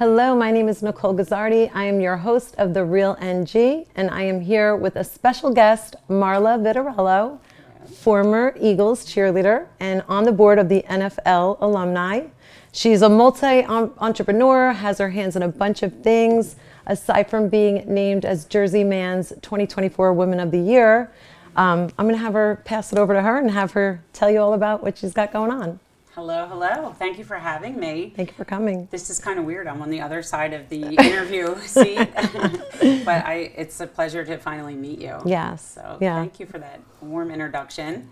Hello, my name is Nicole Guzzardi. I am your host of TheRealNG, and I am here with a special guest, MARLA VITURELLO, former Eagles cheerleader and on the board of the NFL alumni. She's a multi-entrepreneur, has her hands in a bunch of things, aside from being named as Jersey Man's 2024 Women of the Year. I'm going to have her pass it over to her and have her tell you all about what she's got going on. Hello, hello. Thank you for having me. Thank you for coming. This is kind of weird. I'm on the other side of the interview seat, but it's a pleasure to finally meet you. Yes. So yeah. Thank you for that warm introduction.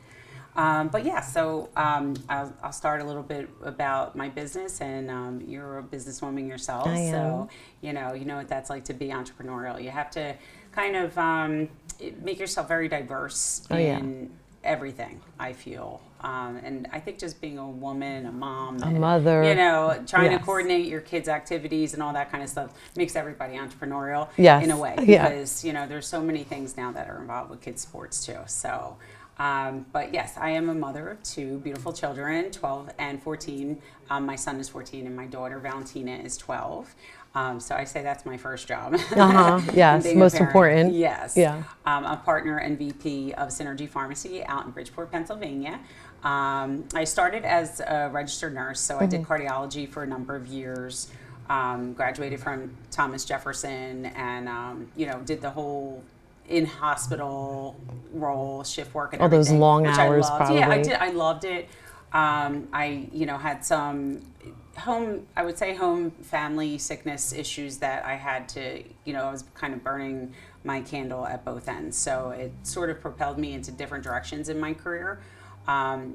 I'll start a little bit about my business, and you're a businesswoman yourself. I am. So you know what that's like to be entrepreneurial. You have to kind of make yourself very diverse in everything, I feel. And I think just being a woman, a mom, a mother, trying to coordinate your kids' activities and all that kind of stuff makes everybody entrepreneurial in a way, because there's so many things now that are involved with kids' sports too. So, but yes, I am a mother of two beautiful children, 12 and 14. My son is 14 and my daughter Valentina is 12. So I say that's my first job. Yes, most important. Yes. Yeah. I'm a partner and VP of Synergy Pharmacy out in Bridgeport, Pennsylvania. I started as a registered nurse, so I did cardiology for a number of years. Graduated from Thomas Jefferson, and did the whole in-hospital role, shift work, and everything. All those long hours, I loved. probably. Yeah, I did. I loved it. I had some home family sickness issues that I had to, I was kind of burning my candle at both ends. So it sort of propelled me into different directions in my career,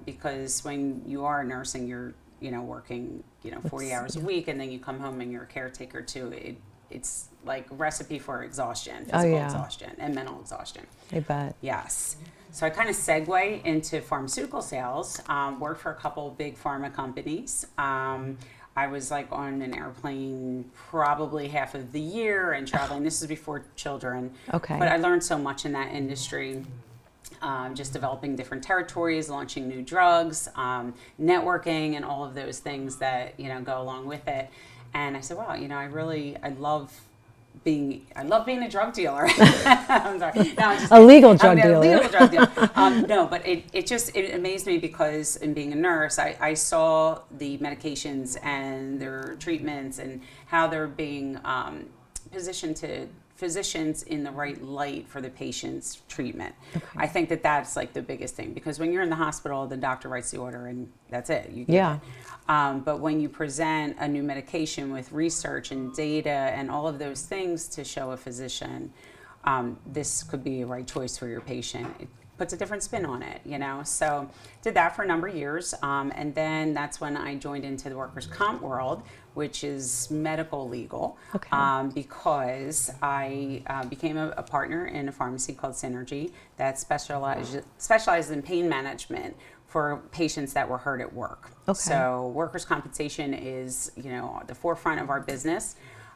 because when you are a nurse and you're, working, 40 hours a week, and then you come home and you're a caretaker too, it's like a recipe for exhaustion, physical exhaustion and mental exhaustion. I bet. Yes. So I kind of segue into pharmaceutical sales, worked for a couple of big pharma companies. I was like on an airplane probably half of the year and traveling. This is before children. Okay. But I learned so much in that industry, just developing different territories, launching new drugs, networking, and all of those things that, go along with it. And I said, wow, I love being a drug dealer. I'm sorry. No, a legal drug dealer. A legal drug dealer. No, but it amazed me because in being a nurse, I saw the medications and their treatments and how they're being positioned to physicians in the right light for the patient's treatment. Okay. I think that's like the biggest thing, because when you're in the hospital, the doctor writes the order and that's it. You get it. But when you present a new medication with research and data and all of those things to show a physician, this could be a right choice for your patient. It puts a different spin on it, So did that for a number of years. And then that's when I joined into the workers' comp world, which is medical legal, because I became a partner in a pharmacy called Synergy that specializes in pain management for patients that were hurt at work. Okay. So workers' compensation is, the forefront of our business.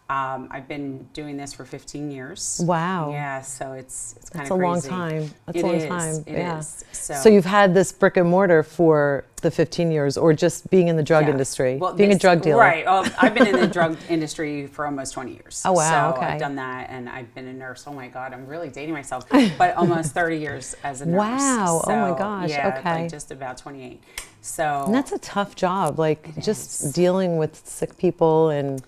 I've been doing this for 15 years. Wow. Yeah, so it's kind of crazy. That's a long time. That's a long time. It is. So you've had this brick and mortar for the 15 years, or just being in the drug industry, well, being a drug dealer? Right. I've been in the drug industry for almost 20 years. Oh, wow. So I've done that, and I've been a nurse. Oh my God, I'm really dating myself. But almost 30 years as a nurse. Wow. So, oh my gosh. Yeah, okay. like just about 28. So. And that's a tough job, like just dealing with sick people and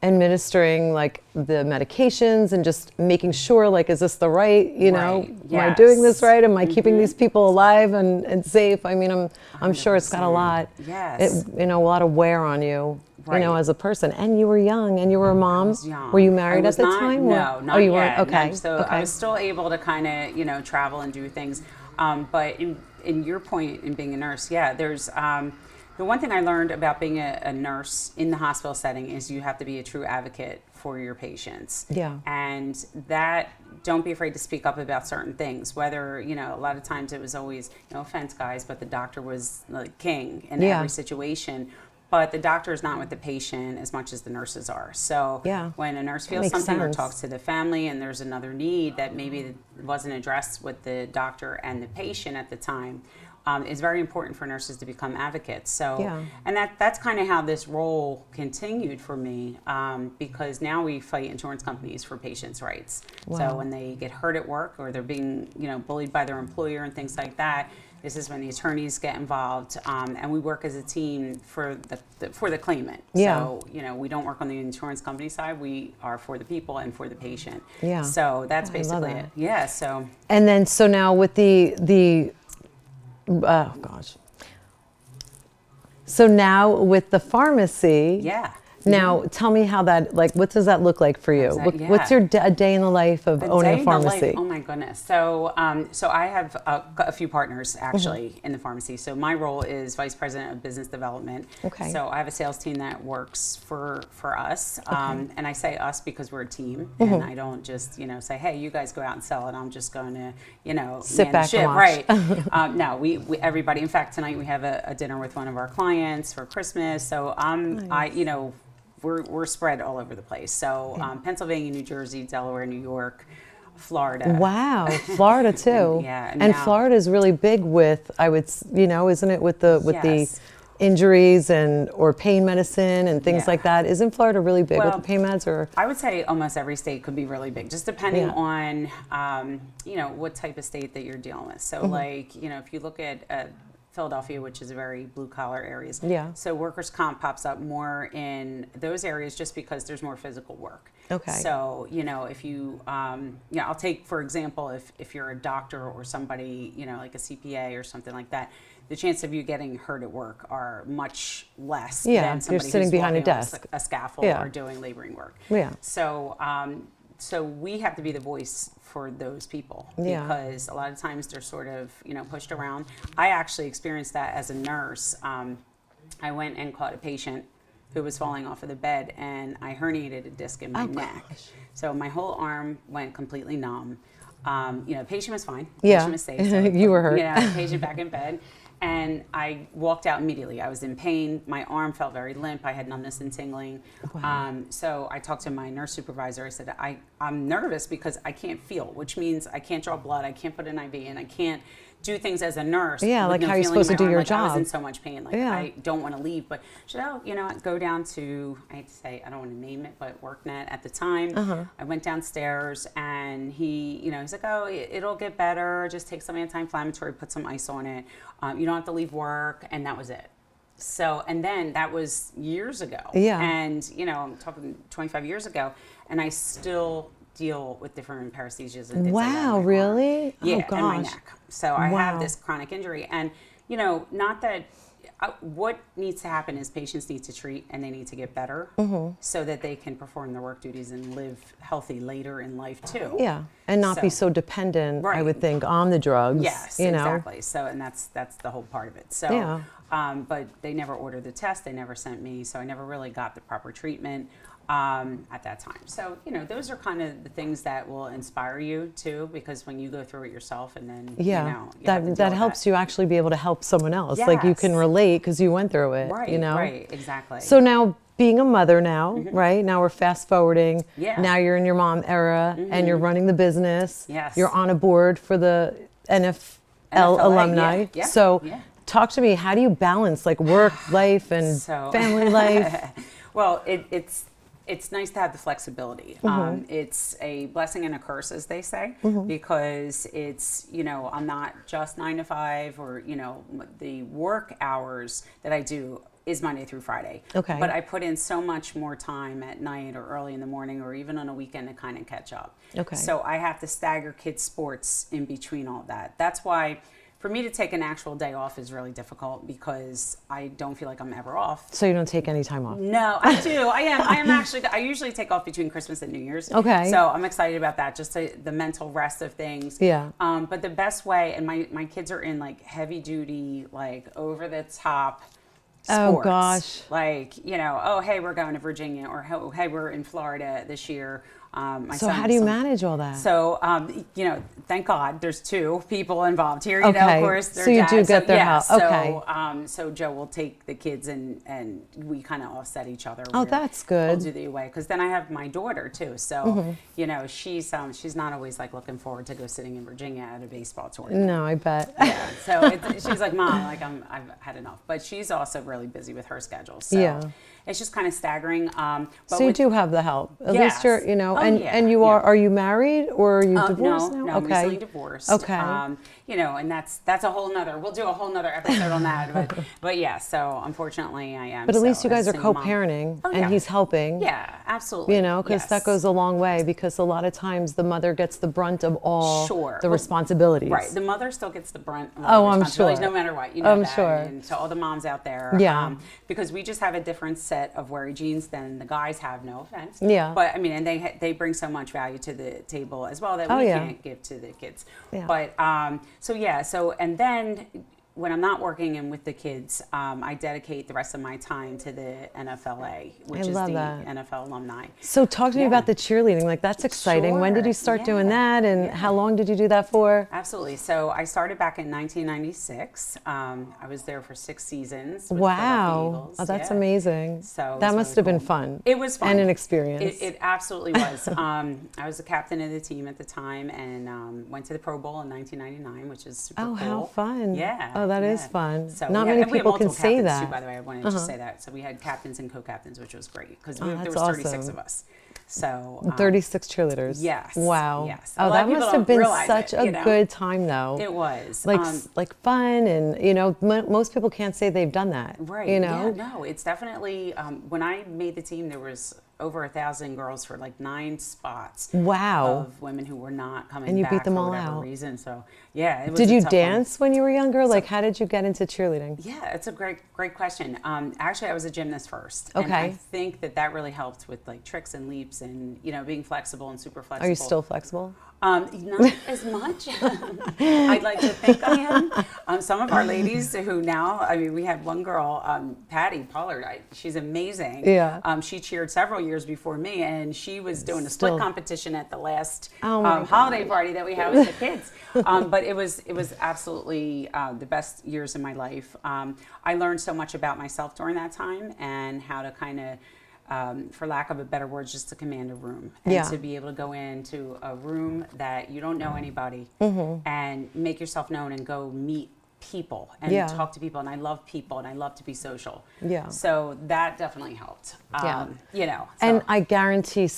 administering like the medications and just making sure, like, is this the right, am I doing this right? Am I keeping these people alive and safe? I mean, I'm sure it's got a lot, a lot of wear on you, as a person. And you were young and you were a mom. I was young. Were you married at the time? No, not you yet. weren't? Okay. No. So I was still able to kind of, travel and do things. But in your point in being a nurse, there's, the one thing I learned about being a nurse in the hospital setting is you have to be a true advocate for your patients. Yeah. And that, don't be afraid to speak up about certain things, whether, a lot of times it was always, no offense guys, but the doctor was like king in every situation. But the doctor is not with the patient as much as the nurses are. So when a nurse feels something or talks to the family and there's another need that maybe wasn't addressed with the doctor and the patient at the time, it's very important for nurses to become advocates. So, Yeah. and that's kind of how this role continued for me, because now we fight insurance companies for patients' rights. Wow. So when they get hurt at work or they're being, bullied by their employer and things like that, this is when the attorneys get involved, and we work as a team for the claimant. Yeah. So, we don't work on the insurance company side. We are for the people and for the patient. Yeah. So that's I love basically that. it. Yeah. So. And then, so now with the oh gosh. So now with the pharmacy. Yeah. Now, tell me how that, like, what does that look like for you? What's your a day in the life of owning a pharmacy? Oh my goodness. So, so I have a few partners actually in the pharmacy. So my role is vice president of business development. Okay. So I have a sales team that works for us, and I say us because we're a team, and I don't just say, hey, you guys go out and sell it. I'm just going to sit man back the ship. and watch. Right. No, we everybody. In fact, tonight we have a dinner with one of our clients for Christmas. So Nice. we're spread all over the place. So Pennsylvania, New Jersey, Delaware, New York, Florida. Wow, Florida too. Yeah, and now- Florida is really big with, I would, isn't it, with the Yes. injuries or pain medicine and things Yeah. like that? Isn't Florida really big with Well, the pain meds? Or I would say almost every state could be really big, just depending Yeah. on, what type of state that you're dealing with. So like, if you look at Philadelphia, which is a very blue collar areas. Yeah. So workers' comp pops up more in those areas just because there's more physical work. Okay. So, if you, I'll take, for example, if you're a doctor or somebody, like a CPA or something like that, the chance of you getting hurt at work are much less Yeah, than somebody you're sitting who's behind a walking on desk. a scaffold Yeah. or doing laboring work. Yeah. So, so we have to be the voice for those people Yeah. because a lot of times they're sort of, pushed around. I actually experienced that as a nurse. I went and caught a patient who was falling off of the bed, and I herniated a disc in my neck. Gosh. So my whole arm went completely numb. Patient was fine. Yeah. Patient was safe. So You were hurt. Patient back in bed. And I walked out immediately. I was in pain. My arm felt very limp. I had numbness and tingling. Wow. So I talked to my nurse supervisor. I said, I'm nervous because I can't feel, which means I can't draw blood. I can't put an IV in. I can't do things as a nurse. Yeah, with like no how you're feeling in supposed to my do arm. your Like, I was job. in so much pain. Like Yeah. I don't want to leave. But she said, go down to, I hate to say, I don't want to name it, but WorkNet at the time. I went downstairs and he's like, oh, it'll get better. Just take some anti-inflammatory, put some ice on it. You don't have to leave work. And that was it. So, and then that was years ago. Yeah. And, I'm talking 25 years ago, and I still deal with different paresthesias and things like that. in Wow, my arm. really? Yeah, Oh, and my gosh. neck. So I Wow. have this chronic injury. And, not that, what needs to happen is patients need to treat and they need to get better so that they can perform their work duties and live healthy later in life too. Yeah, and not be so dependent, I Right. would think, on the drugs. Yes, exactly. So, and that's the whole part of it. So, Yeah. but they never ordered the test. They never sent me. So I never really got the proper treatment at that time. So, those are kind of the things that will inspire you too, because when you go through it yourself and then, Yeah, you have to that deal with helps you actually be able to help someone else. Like you can Yes. relate because you went through it. Right, Right, right, exactly. So now, being a mother now, right? Now we're fast forwarding. Yeah. Now you're in your mom era and you're running the business. Yes. You're on a board for the NFL NFLA, alumni. yeah, So yeah. talk to me, how do you balance like work life and family life? Well, it's nice to have the flexibility. It's a blessing and a curse, as they say, because it's, I'm not just 9 to 5 or, the work hours that I do is Monday through Friday. Okay. But I put in so much more time at night or early in the morning or even on a weekend to kind of catch up. Okay. So I have to stagger kids' sports in between all that. That's why for me to take an actual day off is really difficult because I don't feel like I'm ever off. So you don't take any time off? No, I do. I am actually. I usually take off between Christmas and New Year's. Okay. So I'm excited about that, just the mental rest of things. Yeah. But the best way, and my kids are in like heavy duty, like over the top Oh, sports. gosh. Like, you know, oh, hey, we're going to Virginia, or oh, hey, we're in Florida this year. My So son how and do you son- manage all that? So, you know, thank God there's two people involved here. You know, Okay. of course, their So you dad. do get their yeah, help. Okay. So Joe will take the kids and we kind of offset each other. Oh, where that's He'll good. do the away, because then I have my daughter too. So you know, she's not always like looking forward to go sitting in Virginia at a baseball tournament. No, I bet. Yeah, so she's like, Mom, like I've had enough. But she's also really busy with her schedule, so Yeah. it's just kind of staggering. But So you with- do have the help. At Yes. least you're, you know, Oh, and yeah, and you yeah. are you married or are you divorced no, now? I'm Okay. recently divorced. Okay. You know, and that's a whole nother. We'll do a whole nother episode on that. But yeah. So unfortunately, I am. But at least so you guys as are a single mom. co-parenting Oh, and yeah. he's helping. Yeah, absolutely. You know, because that Yes. goes a long way, because a lot of times the mother gets the brunt of all Sure. the Well, responsibilities. Right. The mother still gets the brunt of Oh, the I'm responsibilities, sure. no matter what. You know I'm that. sure. And to all the moms out there. Yeah. Because we just have a different set of wearing jeans than the guys have, no offense. Yeah. But I mean, and they bring so much value to the table as well that Oh, we yeah. can't give to the kids. Yeah. But so and then when I'm not working and with the kids, I dedicate the rest of my time to the NFLA, which is love the that. NFL alumni. So talk to me Yeah. about the cheerleading. Like, that's exciting. When did Sure. you start doing Yeah. that, and Yeah. how long did you do that for? Absolutely. So I started back in 1996. I was there for 6 seasons. With the Wow. Philadelphia Eagles. Oh, that's Yeah. amazing. So it that was must really have been cool. fun. It was fun. And an experience. It absolutely was. I was the captain of the team at the time, and went to the Pro Bowl in 1999, which is super Oh, cool. how fun. Yeah. Oh, that is yeah. fun. So Not we had- many and we had people can multiple say captains, that. Too, by the way, I wanted to say that. So we had captains and co-captains, which was great, because there that's was 36 awesome. of us. So 36 cheerleaders. yes, Wow. yes. Oh, A lot that of people must have don't been realize such it, a you know? good time, though. It was Like fun, and you know, most people can't say they've done that. right. You know. Yeah, no, it's definitely. When I made the team, there was over 1,000 girls for like 9 spots. Wow. Of women who were not coming And you back beat them for all whatever out. reason. So yeah, it was Did a you tough one. dance when you were younger? Like, how did you get into cheerleading? Yeah, it's a great question. Actually, I was a gymnast first. And Okay. I think that really helped with like tricks and leaps and, you know, being flexible and super flexible. Are you still flexible? Not as much. I'd like to think I am. Some of our ladies who now, I mean, we had one girl, Patty Pollard. She's amazing. Yeah. She cheered several years before me, and she was doing a Still. split competition at the last Oh my holiday party that we had with the kids. But it was absolutely the best years of my life. I learned so much about myself during that time, and how to kind of, for lack of a better word, just to command a room, and Yeah. to be able to go into a room that you don't know anybody, Mm-hmm. and make yourself known and go meet people and Yeah. talk to people. And I love people, and I love to be social. Yeah. So that definitely helped. Yeah. You know. So And I guarantee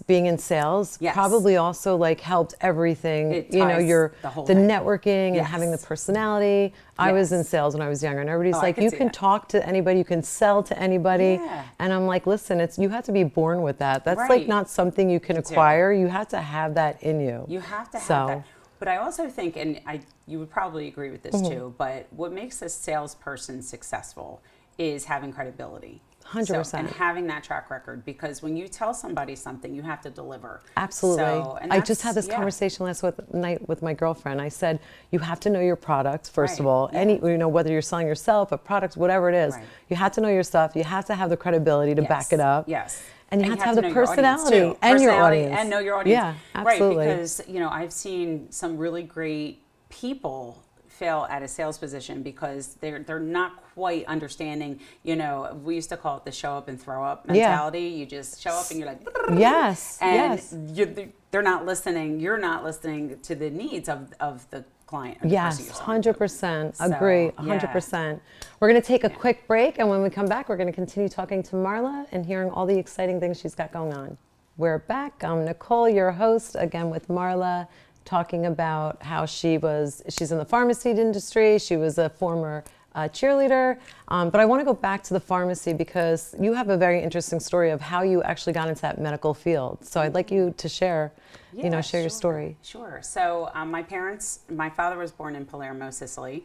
being in sales, Yes. probably also like helped everything. It You know, ties the whole the thing. networking and Yes. having the personality. I was in Yes. sales when I was younger, and everybody's Oh, I like, could you see can that. talk to anybody, you can sell to anybody. Yeah. And I'm like, listen, you have to be born with that. That's like Right. not something you can do. acquire. You have to have that in you. You have to have So- that. But I also think, and you would probably agree with this too, but what makes a salesperson successful is having credibility. 100%. So, and having that track record, because when you tell somebody something, you have to deliver. Absolutely. So, and I just had this yeah. conversation last night with my girlfriend. I said, you have to know your product, first of Right. all. Yeah. You know, whether you're selling yourself, a product, whatever it is, Right. you have to know your stuff. You have to have the credibility to back Yes. it up. Yes. And you have to have know the your audience, personality too. and your Personality audience. and know your audience. Yeah, absolutely. Right, because, you know, I've seen some really great people fail at a sales position because they're not quite understanding, you know, we used to call it the show up and throw up mentality. You just show up and you're like, Yes, and yes. they're not listening. You're not listening to the needs of the client. Or the person Yes, you're selling to. 100%. So, Agree, yeah. 100%. We're going to take a quick break, and when we come back, we're going to continue talking to Marla and hearing all the exciting things she's got going on. We're back. I'm Nicole, your host, again with Marla, talking about how she's in the pharmacy industry. She was a former cheerleader. But I want to go back to the pharmacy because you have a very interesting story of how you actually got into that medical field. So I'd like you to share, Yeah, share your story. Sure. So my father was born in Palermo, Sicily,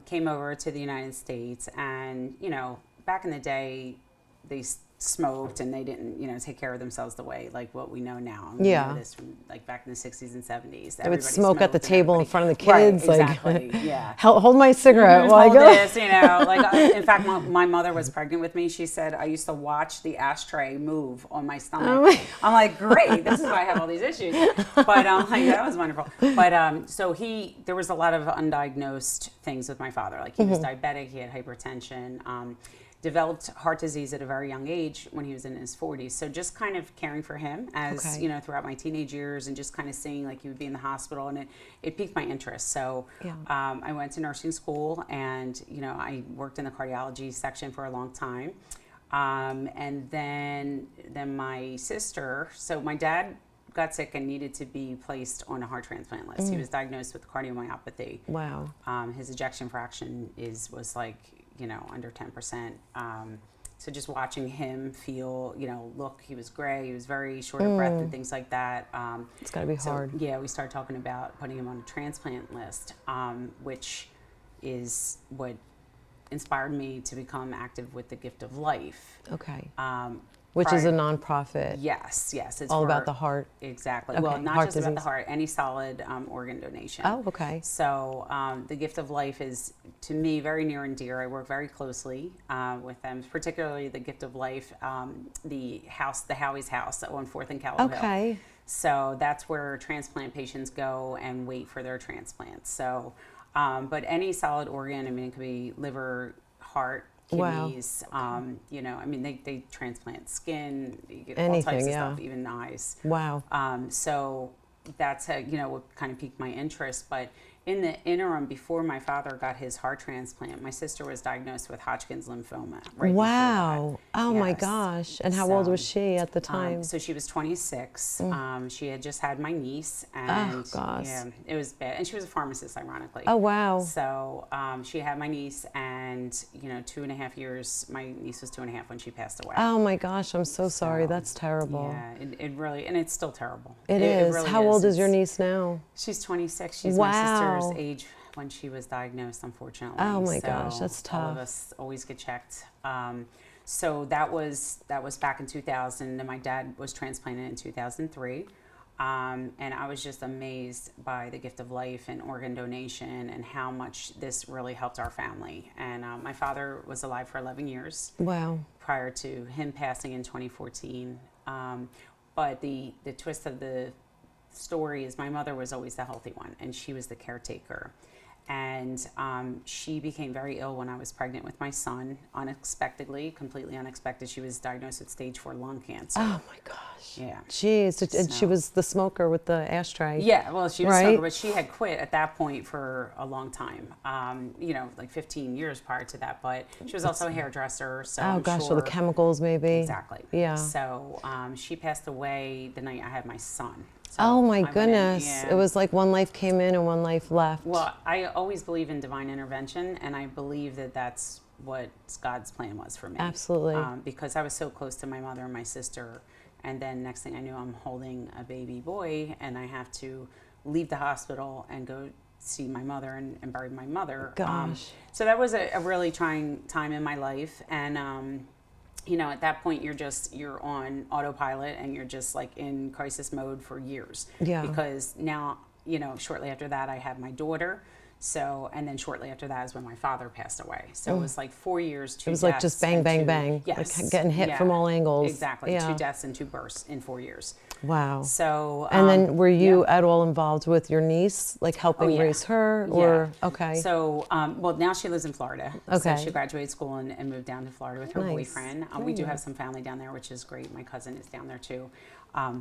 came over to the United States, and, you know, back in the day, smoked and they didn't, take care of themselves the way like what we know now. And Yeah. we know this from like back in the 60s and 70s. They would smoke at the table in front of the Right, kids. exactly. Like, Yeah. hold my cigarette while I Hold go. this, like in fact, my mother was pregnant with me. She said I used to watch the ashtray move on my stomach. I'm like, great, this is why I have all these issues. But like that was wonderful. But so there was a lot of undiagnosed things with my father. Like he was diabetic, he had hypertension. Developed heart disease at a very young age when he was in his 40s. So just kind of caring for him as, throughout my teenage years and just kind of seeing like he would be in the hospital, and it piqued my interest. So I went to nursing school and, I worked in the cardiology section for a long time. And then my sister, so my dad got sick and needed to be placed on a heart transplant list. He was diagnosed with cardiomyopathy. Wow. His ejection fraction was like, under 10%. So just watching him feel, look, he was gray, he was very short of breath and things like that. It's got to be hard. Yeah, we started talking about putting him on a transplant list, which is what inspired me to become active with the Gift of Life. Okay. Which is a nonprofit. Yes. It's all about the heart. Exactly. Okay. Well, not heart just disease. about the heart, any solid organ donation. Oh, okay. So the Gift of Life is, to me, very near and dear. I work very closely with them, particularly the Gift of Life, the Howie's House on 4th and Callow Hill. Okay. So that's where transplant patients go and wait for their transplants. So, but any solid organ, it could be liver, heart, kidneys, they transplant skin, you get all types of stuff, even eyes. Wow. So that's what kind of piqued my interest. But in the interim, before my father got his heart transplant, my sister was diagnosed with Hodgkin's lymphoma. Right. Wow. Oh my gosh. And how old was she at the time? So she was 26. She had just had my niece, and it was bad. And she was a pharmacist, ironically. Oh wow. So she had my niece, and 2.5 years. My niece was 2.5 when she passed away. Oh my gosh, I'm so sorry. That's terrible. Yeah, it really, and it's still terrible. It is. Really how old is your niece now? She's 26. She's my sister's age when she was diagnosed, unfortunately. Oh my gosh, that's tough. All of us always get checked. So that was back in 2000, and my dad was transplanted in 2003. And I was just amazed by the Gift of Life and organ donation and how much this really helped our family. And my father was alive for 11 years. Wow. Prior to him passing in 2014. But the twist of the story is my mother was always the healthy one, and she was the caretaker. And she became very ill when I was pregnant with my son, unexpectedly, completely unexpected. She was diagnosed with stage 4 lung cancer. Oh my gosh. Yeah. Jeez. And she was the smoker with the ashtray. Yeah, well, she was a right? smoker, but she had quit at that point for a long time, like 15 years prior to that. But she was also a hairdresser. So oh gosh, so the chemicals maybe. Exactly. Yeah. So she passed away the night I had my son. So oh my goodness. It was like one life came in and one life left. Well, I always believe in divine intervention, and I believe that that's what God's plan was for me. Absolutely. Because I was so close to my mother and my sister, and then next thing I knew, I'm holding a baby boy, and I have to leave the hospital and go see my mother and bury my mother. Gosh. So that was a really trying time in my life, and at that point you're on autopilot and you're just like in crisis mode for years. Yeah. Because now, shortly after that I had my daughter. So, and then shortly after that is when my father passed away. So it was like 4 years, 2 deaths. It was like just bang, bang, bang. Yes. Like getting hit from all angles. Exactly. 2 deaths and 2 births in 4 years. Wow. So. And then were you at all involved with your niece, like helping raise her? Or okay. So, well, now she lives in Florida. Okay. So she graduated school and moved down to Florida with her boyfriend. We do have some family down there, which is great. My cousin is down there too.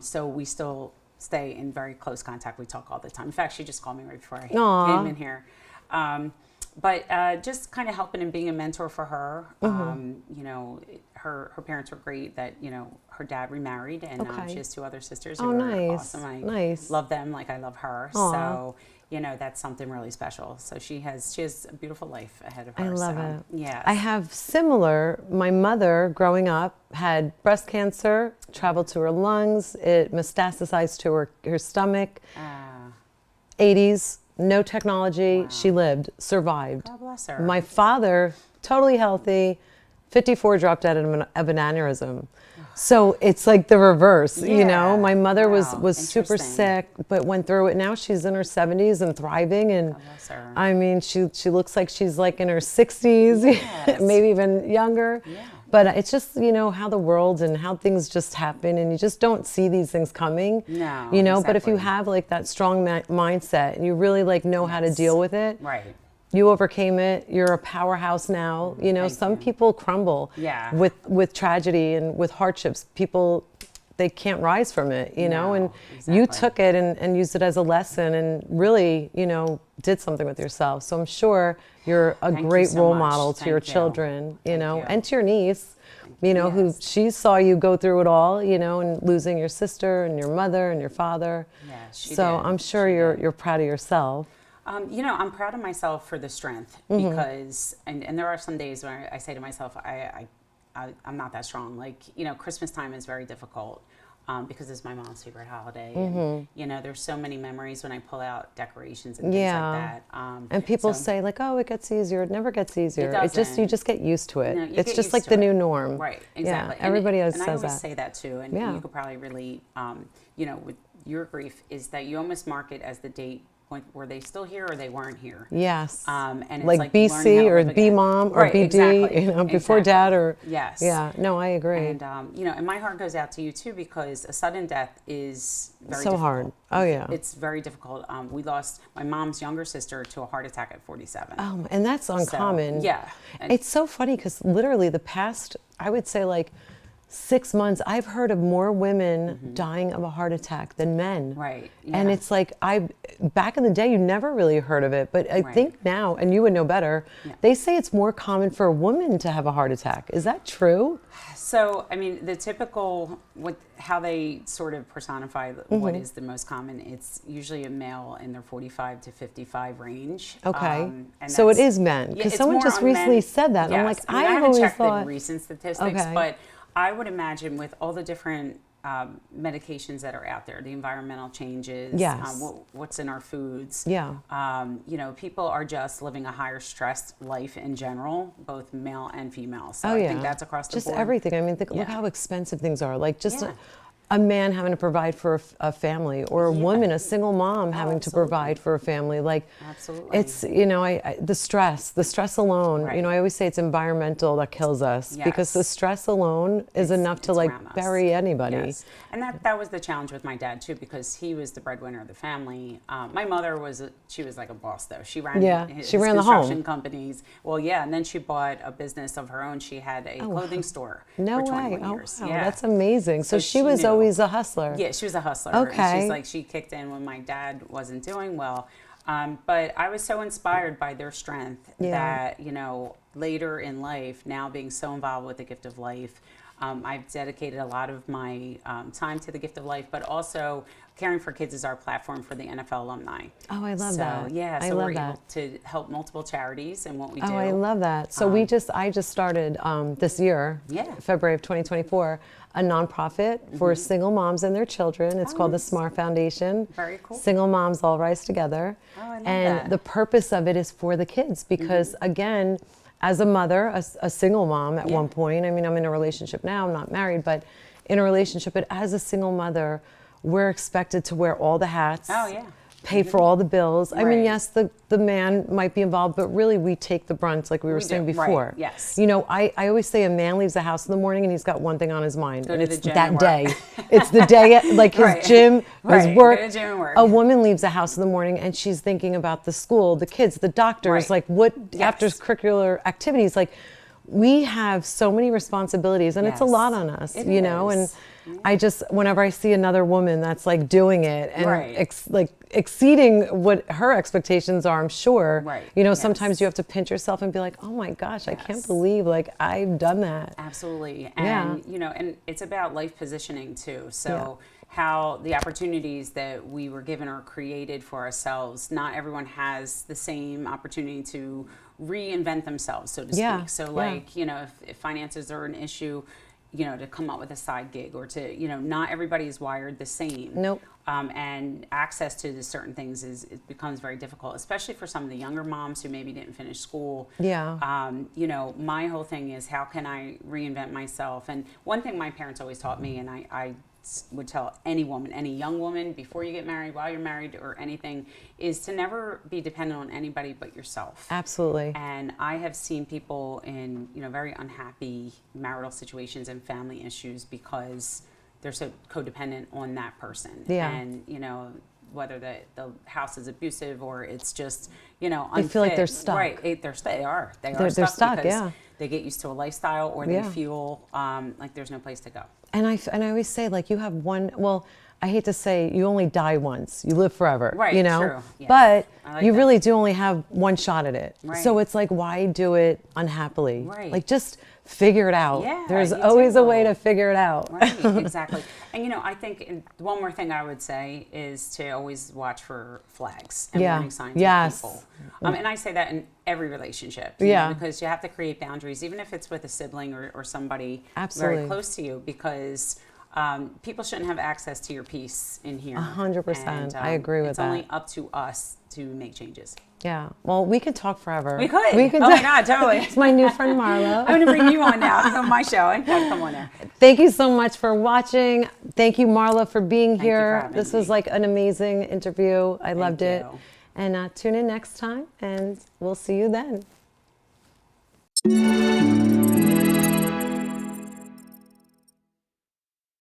So we still stay in very close contact. We talk all the time. In fact, she just called me right before I came in here. But just kind of helping and being a mentor for her. Her parents were great. That her dad remarried, and she has 2 other sisters who are awesome. I love them like I love her. Aww. So that's something really special. So she has a beautiful life ahead of her. I love it. Yeah. I have similar. My mother, growing up, had breast cancer, traveled to her lungs. It metastasized to her stomach. 80s. No technology. Wow. She lived, survived. God bless her. My father, totally healthy, 54 dropped out of an aneurysm. So it's like the reverse, you know. My mother was super sick, but went through it. Now she's in her 70s and thriving, and I mean, she looks like she's like in her 60s, maybe even younger. But it's just, you know, how the world and how things just happen, and you just don't see these things coming. No, you know. But if you have like that strong mindset and you really like know how to deal with it, you overcame it. You're a powerhouse now. You know, some people crumble with tragedy and with hardships. People, they can't rise from it, you know, and you took it and used it as a lesson and really, you know, did something with yourself. So I'm sure you're a great role model to your children, you know, and to your niece, you know, who she saw you go through it all, you know, and losing your sister and your mother and your father. So I'm sure you're proud of yourself. You know, I'm proud of myself for the strength because, and there are some days where I say to myself, I'm not that strong. Like, you know, Christmas time is very difficult because it's my mom's favorite holiday. And, you know, there's so many memories when I pull out decorations and things like that. And people say like, oh, it gets easier. It never gets easier. It just, you just get used to it. No, it's just like the new norm. Right, exactly. Yeah, everybody says that. And I always say that too. And you could probably relate, you know, with your grief is that you almost mark it as the date. Were they still here or they weren't here? Yes. And it's like BC or B mom or BD, you know, before dad or. Yeah, no, I agree. And, you know, and my heart goes out to you too because a sudden death is very difficult. Hard. Oh, yeah. It's very difficult. We lost my mom's younger sister to a heart attack at 47. Oh, and that's uncommon. So, it's so funny because literally the past, I would say like, 6 months, I've heard of more women dying of a heart attack than men. Right. And it's like, back in the day, you never really heard of it. But I think now, and you would know better, they say it's more common for a woman to have a heart attack. Is that true? So, I mean, the typical, how they sort of personify what is the most common, it's usually a male in their 45 to 55 range. Okay. So it is men. Because someone just recently said that. Yes. I'm like, I I've haven't always checked thought. the recent statistics, but I would imagine with all the different medications that are out there, the environmental changes, what's in our foods. You know, people are just living a higher stress life in general, both male and female. So I think that's across the board. Just everything. I mean, look how expensive things are. Like just a man having to provide for a family, or a woman, a single mom having to provide for a family. Like, it's, you know, the stress alone, you know, I always say it's environmental that kills us because the stress alone is enough to like bury anybody. And that was the challenge with my dad too, because he was the breadwinner of the family. My mother she was like a boss though. She ran she ran the construction companies. Well, and then she bought a business of her own. She had a clothing store for 21 years. Wow, that's amazing. So she was always a hustler. Yeah, she was a hustler. Okay. She's like, she kicked in when my dad wasn't doing well. But I was so inspired by their strength that, you know, later in life, now being so involved with the gift of life, I've dedicated a lot of my time to the gift of life, but also Caring for Kids is our platform for the NFL alumni. Oh, I love that. So we're able to help multiple charities and what we do. Oh, I love that. So I just started this year, February of 2024, a nonprofit for single moms and their children. It's called the S.M.A.R.T Foundation. Very cool. Single moms all rise together. Oh, I love and that. The purpose of it is for the kids because, again, as a mother, a single mom at one point, I mean, I'm in a relationship now, I'm not married, but in a relationship, but as a single mother, we're expected to wear all the hats. Pay for all the bills. I mean, yes, the man might be involved, but really we take the brunt, like we were saying before. Yes. You know, I always say a man leaves the house in the morning and he's got one thing on his mind, and it's that work. Day. It's the day, like his gym, his work. Go to gym and work. A woman leaves the house in the morning and she's thinking about the school, the kids, the doctors, like what after curricular activities. Like, we have so many responsibilities, and it's a lot on us, you know. And I just, whenever I see another woman that's like doing it and like exceeding what her expectations are, I'm sure, you know, sometimes you have to pinch yourself and be like, oh my gosh, I can't believe like I've done that. Absolutely. And, you know, and it's about life positioning too. So how the opportunities that we were given or created for ourselves, not everyone has the same opportunity to reinvent themselves, so to speak. So like, you know, if finances are an issue, you know, to come up with a side gig or to, you know, not everybody is wired the same. Nope. And access to certain things it becomes very difficult, especially for some of the younger moms who maybe didn't finish school. Yeah. You know, my whole thing is how can I reinvent myself? And one thing my parents always taught me, and I would tell any woman, any young woman, before you get married, while you're married, or anything, is to never be dependent on anybody but yourself. Absolutely. And I have seen people in, you know, very unhappy marital situations and family issues because they're so codependent on that person. Yeah. And, you know, whether the house is abusive or it's just, you know, They feel like they're stuck. Right. They are They're stuck, because yeah. they get used to a lifestyle or they Yeah. feel like there's no place to go. And I always say, like, you have one, well, I hate to say you only die once, you live forever, Right, you know? true, yes. But I like you that. really do only have one shot at it. Right. So it's like, why do it unhappily? Right. Like, just figure it out. Yeah, There's you always a do. way to figure it out. Right, exactly. And, you know, I think one more thing I would say is to always watch for flags and Yeah. warning signs Yes. in people. And I say that in every relationship. Yeah. Know, because you have to create boundaries, even if it's with a sibling or somebody Absolutely. very close to you, because people shouldn't have access to your peace in here. 100%. And, I agree with it's that. only up to us to make changes. Yeah. Well, we could talk forever. We could. We could Oh my God, totally. It's my new friend, Marla. I'm going to bring you on now on my show. And come on now. Thank you so much for watching. Thank you, Marla, for being you for here. having This me. was like an amazing interview. I loved it. you. And tune in next time, and we'll see you then.